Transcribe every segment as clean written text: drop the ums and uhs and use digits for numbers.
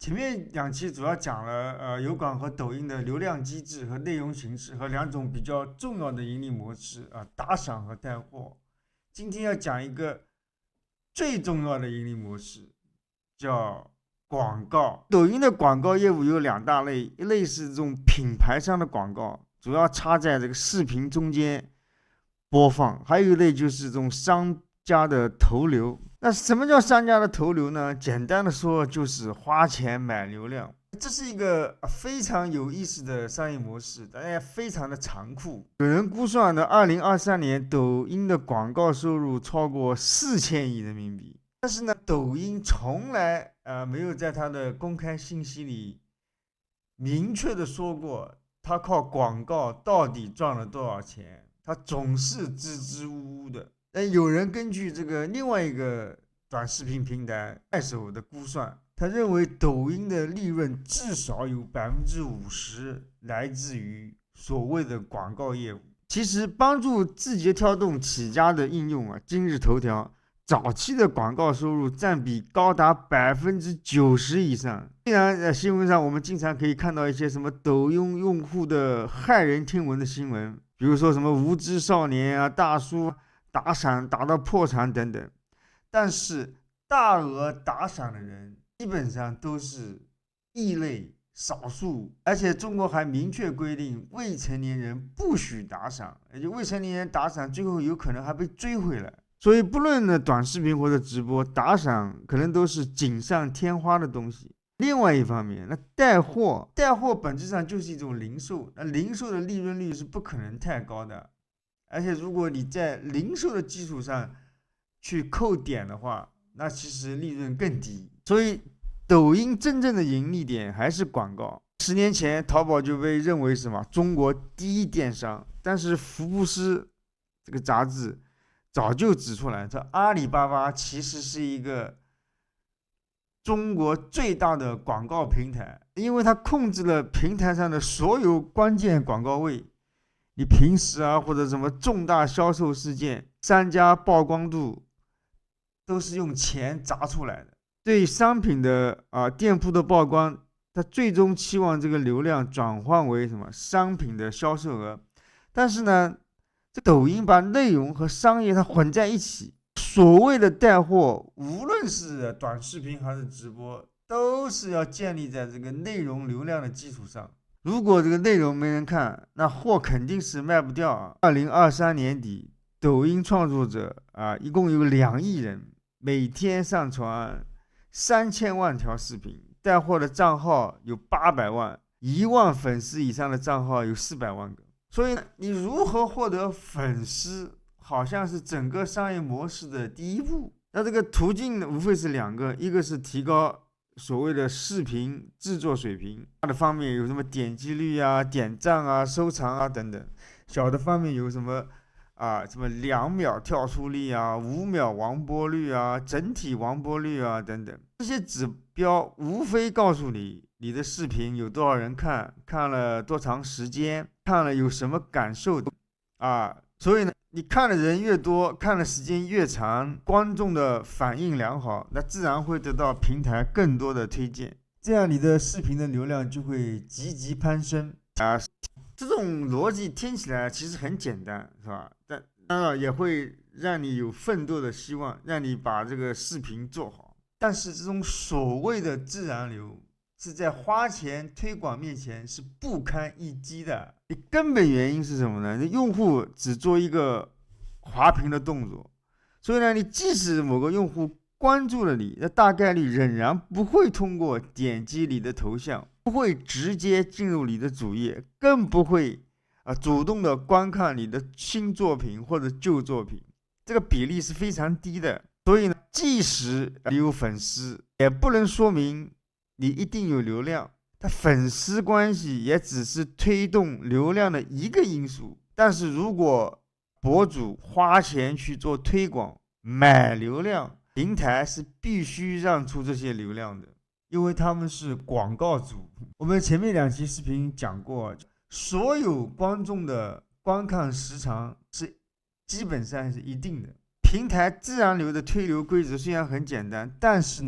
前面两期主要讲了油管和抖音的流量机制和内容形式和两种比较重要的盈利模式打赏和带货。今天要讲一个最重要的盈利模式，叫广告。抖音的广告业务有两大类，一类是这种品牌商的广告，主要插在这个视频中间播放；还有一类就是这种商家的投流。那什么叫商家的投流呢？简单的说，就是花钱买流量。这是一个非常有意思的商业模式，但也非常的残酷。有人估算的2023年抖音的广告收入超过4000亿人民币。但是呢，抖音从来没有在它的公开信息里明确的说过，它靠广告到底赚了多少钱，它总是支支吾吾的。有人根据这个另外一个短视频平台快手的估算，他认为抖音的利润至少有50%来自于所谓的广告业务。其实帮助字节跳动起家的应用今日头条早期的广告收入占比高达90%以上。虽然在新闻上我们经常可以看到一些什么抖音用户的骇人听闻的新闻，比如说什么无知少年大叔打赏打到破产等等，但是大额打赏的人基本上都是异类少数，而且中国还明确规定未成年人不许打赏，而且未成年人打赏最后有可能还被追回来。所以不论呢短视频或者直播，打赏可能都是锦上添花的东西。另外一方面，那带货本质上就是一种零售，那零售的利润率是不可能太高的，而且如果你在零售的基础上去扣点的话，那其实利润更低。所以抖音真正的盈利点还是广告。10年前淘宝就被认为什么中国第一电商，但是福布斯这个杂志早就指出来，这阿里巴巴其实是一个中国最大的广告平台，因为它控制了平台上的所有关键广告位。你平时或者什么重大销售事件，商家曝光度都是用钱砸出来的。对商品的店铺的曝光，它最终期望这个流量转换为什么商品的销售额。但是呢，这抖音把内容和商业它混在一起，所谓的带货，无论是短视频还是直播，都是要建立在这个内容流量的基础上。如果这个内容没人看，那货肯定是卖不掉。2023年底，抖音创作者一共有2亿人，每天上传3000万条视频，带货的账号有800万，1万粉丝以上的账号有400万个。所以你如何获得粉丝，好像是整个商业模式的第一步。那这个途径无非是2个，一个是提高所谓的视频制作水平，大的方面有什么点击率点赞收藏等等，小的方面有什么什么2秒跳出率5秒完播率整体完播率等等。这些指标无非告诉你你的视频有多少人看，看了多长时间，看了有什么感受所以呢，你看的人越多，看的时间越长，观众的反应良好，那自然会得到平台更多的推荐，这样你的视频的流量就会积极攀升这种逻辑听起来其实很简单，是吧？但当然也会让你有奋斗的希望，让你把这个视频做好。但是这种所谓的自然流，是在花钱推广面前是不堪一击的。根本原因是什么呢？用户只做一个滑屏的动作，所以呢，你即使某个用户关注了你，那大概率仍然不会通过点击你的头像，不会直接进入你的主页，更不会主动的观看你的新作品或者旧作品，这个比例是非常低的。所以呢，即使你有粉丝，也不能说明你一定有流量。它粉丝关系也只是推动流量的一个因素，但是如果博主花钱去做推广买流量，平台是必须让出这些流量的，因为他们是广告主。我们前面2期视频讲过，所有观众的观看时长是基本上是一定的。平台自然流的推流规则虽然很简单，但是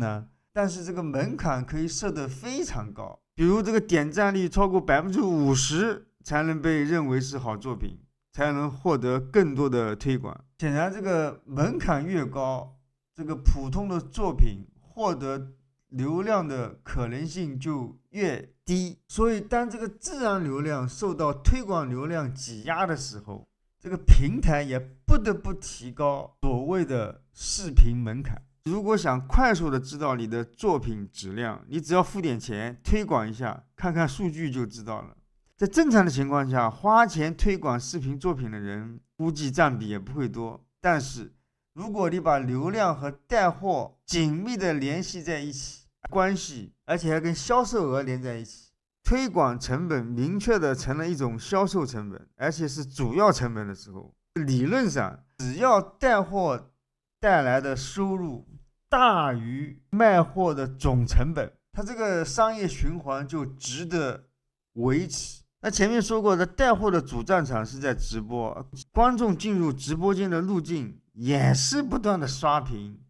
但是这个门槛可以设得非常高，比如这个点赞率超过50%才能被认为是好作品，才能获得更多的推广。显然这个门槛越高，这个普通的作品获得流量的可能性就越低。所以当这个自然流量受到推广流量挤压的时候，这个平台也不得不提高所谓的视频门槛。如果想快速的知道你的作品质量，你只要付点钱推广一下，看看数据就知道了。在正常的情况下，花钱推广视频作品的人估计占比也不会多。但是如果你把流量和带货紧密的联系在一起，关系而且还跟销售额连在一起，推广成本明确的成了一种销售成本，而且是主要成本的时候，理论上只要带货带来的收入大于卖货的总成本，它这个商业循环就值得维持。那前面说过的，带货的主战场是在直播，观众进入直播间的路径也是不断的刷屏，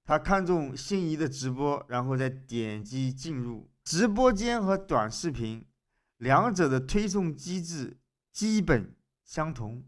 他看中心仪的直播，然后再点击进入。直播间和短视频两者的推送机制基本相同，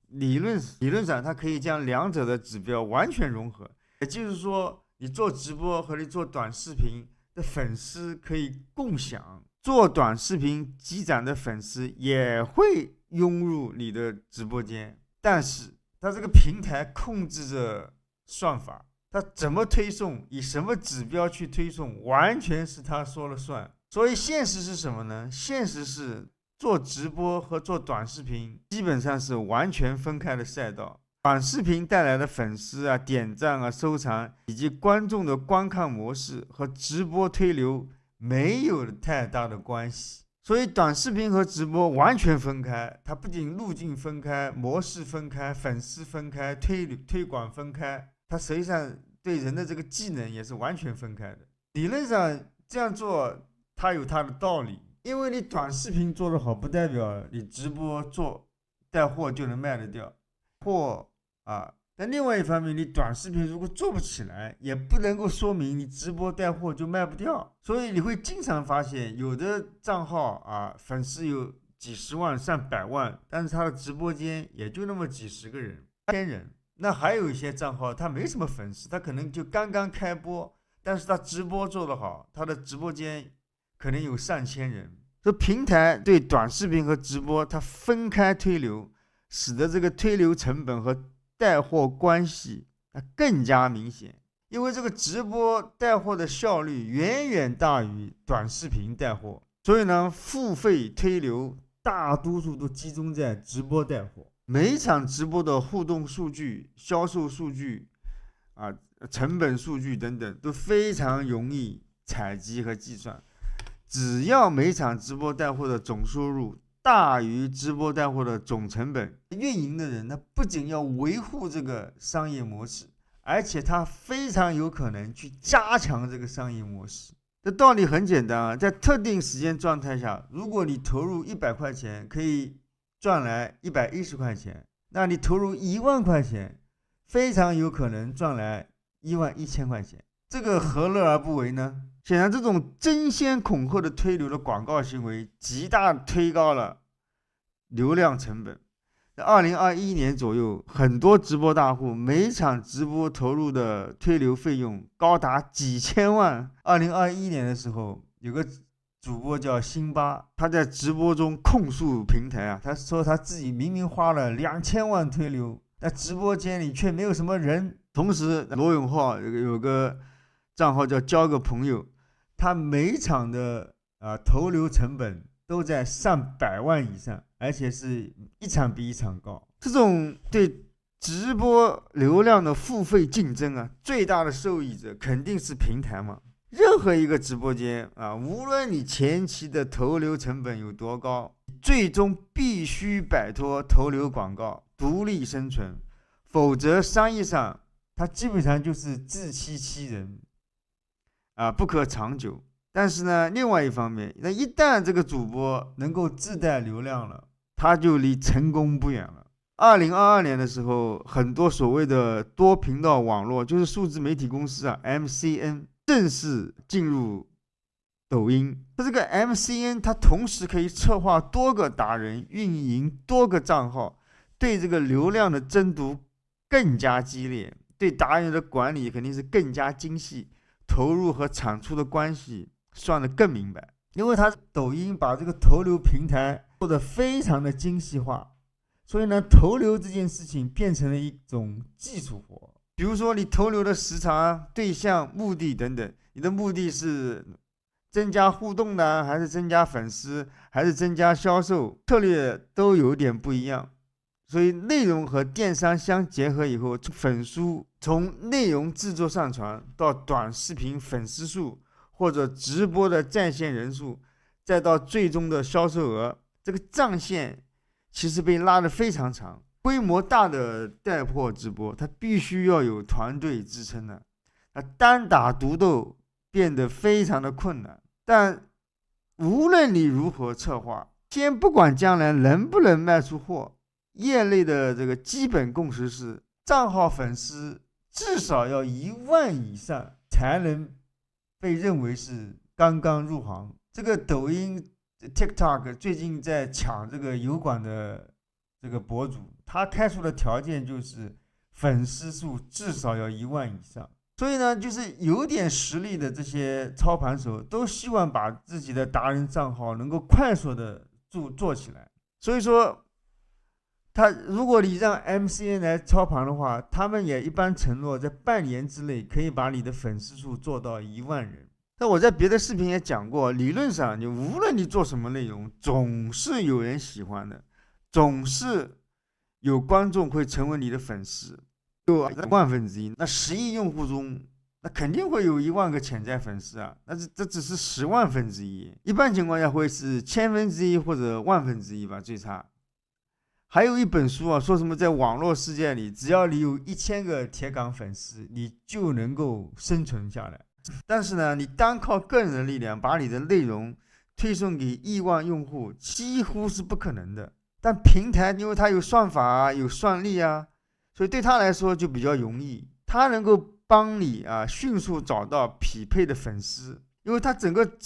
理论上它可以将两者的指标完全融合，也就是说你做直播和你做短视频的粉丝可以共享，做短视频积攒的粉丝也会涌入你的直播间，但是它这个平台控制着算法，它怎么推送，以什么指标去推送，完全是他说了算。所以现实是什么呢？现实是做直播和做短视频基本上是完全分开的赛道。短视频带来的粉丝啊、点赞啊、收藏以及观众的观看模式和直播推流没有太大的关系，所以短视频和直播完全分开。它不仅路径分开、模式分开、粉丝分开、推广分开，它实际上对人的这个技能也是完全分开的。理论上这样做它有它的道理，因为你短视频做得好，不代表你直播做带货就能卖得掉货啊。但另外一方面，你短视频如果做不起来，也不能够说明你直播带货就卖不掉。所以你会经常发现，有的账号啊，粉丝有几十万、上百万，但是他的直播间也就那么几十个人、1000人。那还有一些账号，他没什么粉丝，他可能就刚刚开播，但是他直播做得好，他的直播间可能有上千人。这平台对短视频和直播它分开推流，使得这个推流成本和带货关系它更加明显，因为这个直播带货的效率远远大于短视频带货，所以呢，付费推流大多数都集中在直播带货。每一场直播的互动数据、销售数据啊、成本数据等等都非常容易采集和计算。只要每场直播带货的总收入大于直播带货的总成本，运营的人他不仅要维护这个商业模式，而且他非常有可能去加强这个商业模式。这道理很简单啊，在特定时间状态下，如果你投入100块钱可以赚来110块钱，那你投入1万块钱非常有可能赚来11000块钱，这个何乐而不为呢？显然，这种争先恐后的推流的广告行为，极大推高了流量成本。在2021年左右，很多直播大户每场直播投入的推流费用高达几千万。2021年的时候，有个主播叫辛巴，他在直播中控诉平台啊，他说他自己明明花了2000万推流，在直播间里却没有什么人。同时，罗永浩有个账号叫交个朋友，他每场的投流成本都在上百万以上，而且是一场比一场高。这种对直播流量的付费竞争啊，最大的受益者肯定是平台嘛。任何一个直播间啊，无论你前期的投流成本有多高，最终必须摆脱投流广告，独立生存，否则商业上它基本上就是自欺欺人啊，不可长久。但是呢，另外一方面，那一旦这个主播能够自带流量了，他就离成功不远了。2022年的时候，很多所谓的多频道网络，就是数字媒体公司啊 ，MCN，正式进入抖音。这个 MCN 它同时可以策划多个达人，运营多个账号，对这个流量的争夺更加激烈，对达人的管理肯定是更加精细，投入和产出的关系算得更明白。因为它抖音把这个投流平台做得非常的精细化，所以呢，投流这件事情变成了一种技术活。比如说你投流的时长、对象、目的等等，你的目的是增加互动呢，还是增加粉丝，还是增加销售，策略都有点不一样。所以内容和电商相结合以后，粉书从内容制作上传到短视频粉丝数或者直播的在线人数，再到最终的销售额，这个战线其实被拉得非常长。规模大的带货直播，它必须要有团队支撑的，单打独斗变得非常的困难。但无论你如何策划，先不管将来能不能卖出货，业内的这个基本共识是，账号粉丝至少要1万以上才能被认为是刚刚入行。这个抖音 TikTok 最近在抢这个油管的这个博主，他开出的条件就是粉丝数至少要1万以上。所以呢，就是有点实力的这些操盘手都希望把自己的达人账号能够快速的做起来。所以说如果你让 MCN 来操盘的话，他们也一般承诺在半年之内可以把你的粉丝数做到1万人。那我在别的视频也讲过，理论上你无论你做什么内容，总是有人喜欢的，总是有观众会成为你的粉丝，有万分之一，那10亿用户中，那肯定会有1万个潜在粉丝啊，这只是10万分之一，一般情况下会是1000分之一或者万分之一吧，最差。还有一本书啊，说什么在网络世界里，只要你有1000个铁杆粉丝，你就能够生存下来。但是呢，你单靠个人的力量把你的内容推送给亿万用户，几乎是不可能的。但平台因为它有算法啊，有算力啊，所以对他来说就比较容易，他能够帮你迅速找到匹配的粉丝，因为他整个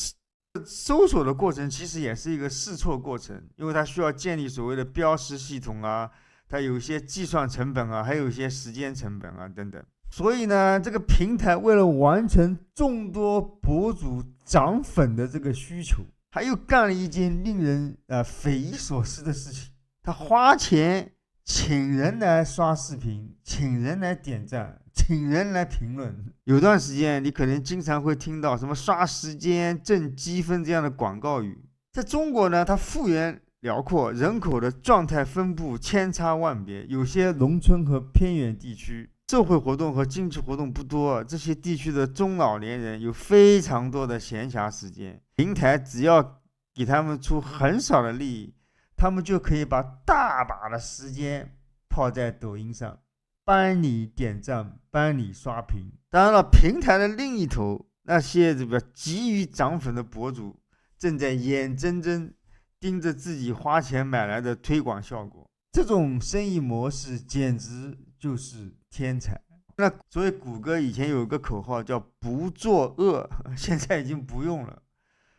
搜索的过程其实也是一个试错过程，因为它需要建立所谓的标识系统啊，它有一些计算成本啊，还有一些时间成本啊等等。所以呢，这个平台为了完成众多博主涨粉的这个需求，他又干了一件令人匪夷所思的事情，他花钱请人来刷视频，请人来点赞，请人来评论。有段时间你可能经常会听到什么刷时间挣积分这样的广告语。在中国呢，它幅员辽阔，人口的状态分布千差万别，有些农村和偏远地区社会活动和经济活动不多，这些地区的中老年人有非常多的闲暇时间，平台只要给他们出很少的利益，他们就可以把大把的时间泡在抖音上，帮你点赞，帮你刷屏。当然了，平台的另一头，那些急于涨粉的博主正在眼睁睁盯着自己花钱买来的推广效果。这种生意模式简直就是天才。那所以谷歌以前有个口号叫不作恶，现在已经不用了。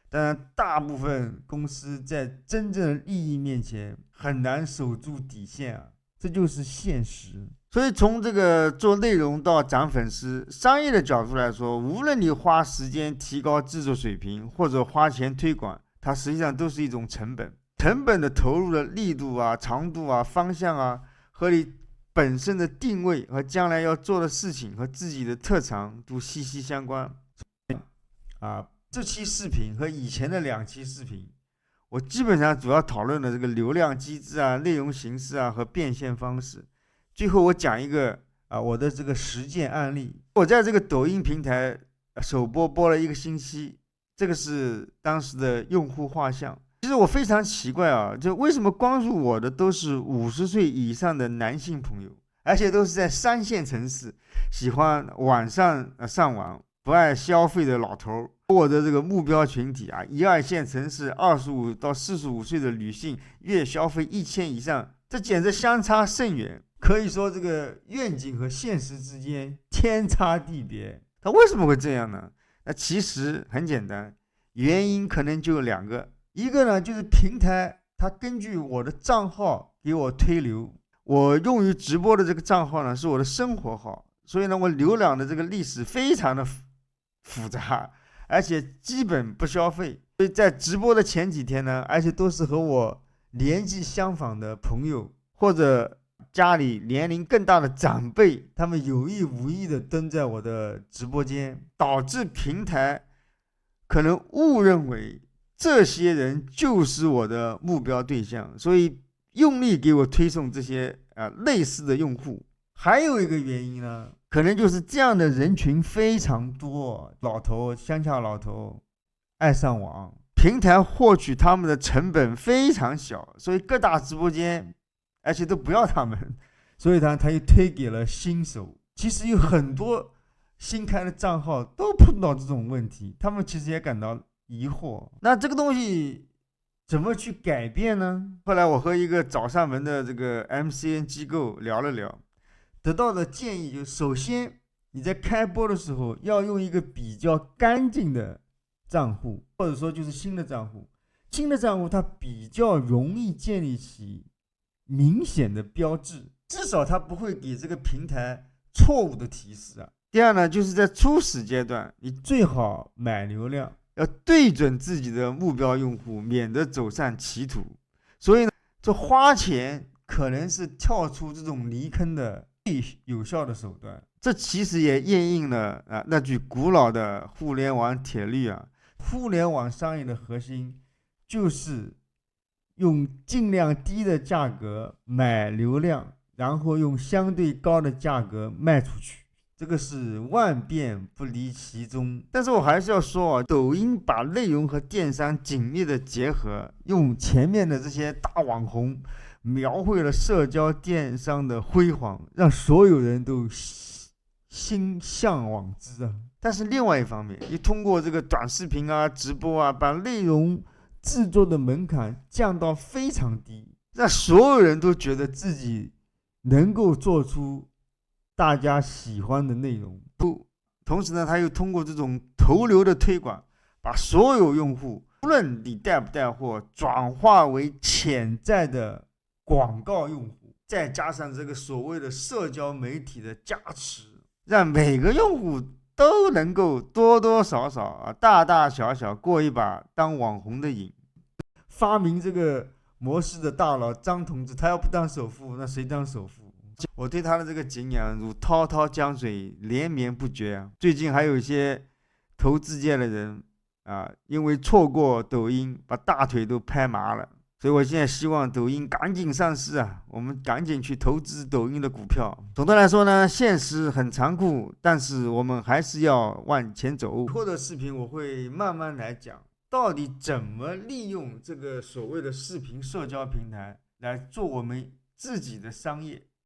但大部分公司在真正的利益面前很难守住底线啊，这就是现实。所以从这个做内容到涨粉丝，商业的角度来说，无论你花时间提高制作水平，或者花钱推广，它实际上都是一种成本。成本的投入的力度啊、长度啊、方向啊，和你本身的定位和将来要做的事情和自己的特长都息息相关。这期视频和以前的2期视频，我基本上主要讨论了这个流量机制啊、内容形式啊和变现方式。最后我讲一个我的这个实践案例。我在这个抖音平台首播了1个星期，这个是当时的用户画像。其实我非常奇怪啊，就为什么关注我的都是50岁以上的男性朋友，而且都是在3线城市，喜欢晚上上网，不爱消费的老头。我的这个目标群体1、2线城市25到45岁的女性，月消费1000以上，这简直相差甚远。可以说这个愿景和现实之间天差地别。它为什么会这样呢？那其实很简单，原因可能就有2个，一个呢就是平台它根据我的账号给我推流，我用于直播的这个账号呢是我的生活号，所以呢我浏览的这个历史非常的复杂，而且基本不消费。所以在直播的前几天呢，而且都是和我年纪相仿的朋友或者家里年龄更大的长辈，他们有意无意的登在我的直播间，导致平台可能误认为这些人就是我的目标对象，所以用力给我推送这些类似的用户。还有一个原因呢，可能就是这样的人群非常多，老头、乡下老头爱上网，平台获取他们的成本非常小，所以各大直播间而且都不要他们，所以他又推给了新手。其实有很多新开的账号都碰到这种问题，他们其实也感到疑惑。那这个东西怎么去改变呢？后来我和一个找上门的这个 MCN 机构聊了聊，得到的建议就是，首先你在开播的时候要用一个比较干净的账户，或者说就是新的账户。新的账户它比较容易建立起明显的标志，至少它不会给这个平台错误的提示啊。第二呢，就是在初始阶段，你最好买流量，要对准自己的目标用户，免得走上歧途。所以呢，这花钱可能是跳出这种泥坑的最有效的手段。这其实也验证了那句古老的互联网铁律啊，互联网商业的核心就是用尽量低的价格买流量，然后用相对高的价格卖出去，这个是万变不离其宗。但是我还是要说啊，抖音把内容和电商紧密的结合，用前面的这些大网红描绘了社交电商的辉煌，让所有人都心向往之啊。但是另外一方面，也通过这个短视频啊、直播啊，把内容制作的门槛降到非常低，让所有人都觉得自己能够做出大家喜欢的内容。同时呢，他又通过这种投流的推广，把所有用户，无论你带不带货，转化为潜在的广告用户，再加上这个所谓的社交媒体的加持，让每个用户都能够多多少少大大小小过一把当网红的瘾。发明这个模式的大佬张同志，他要不当首富，那谁当首富？我对他的这个敬仰如滔滔江水，连绵不绝啊！最近还有一些投资界的人因为错过抖音，把大腿都拍麻了。所以我现在希望抖音赶紧上市啊，我们赶紧去投资抖音的股票。总的来说呢，现实很残酷，但是我们还是要往前走。以后的视频我会慢慢来讲，到底怎么利用这个所谓的视频社交平台来做我们自己的商业。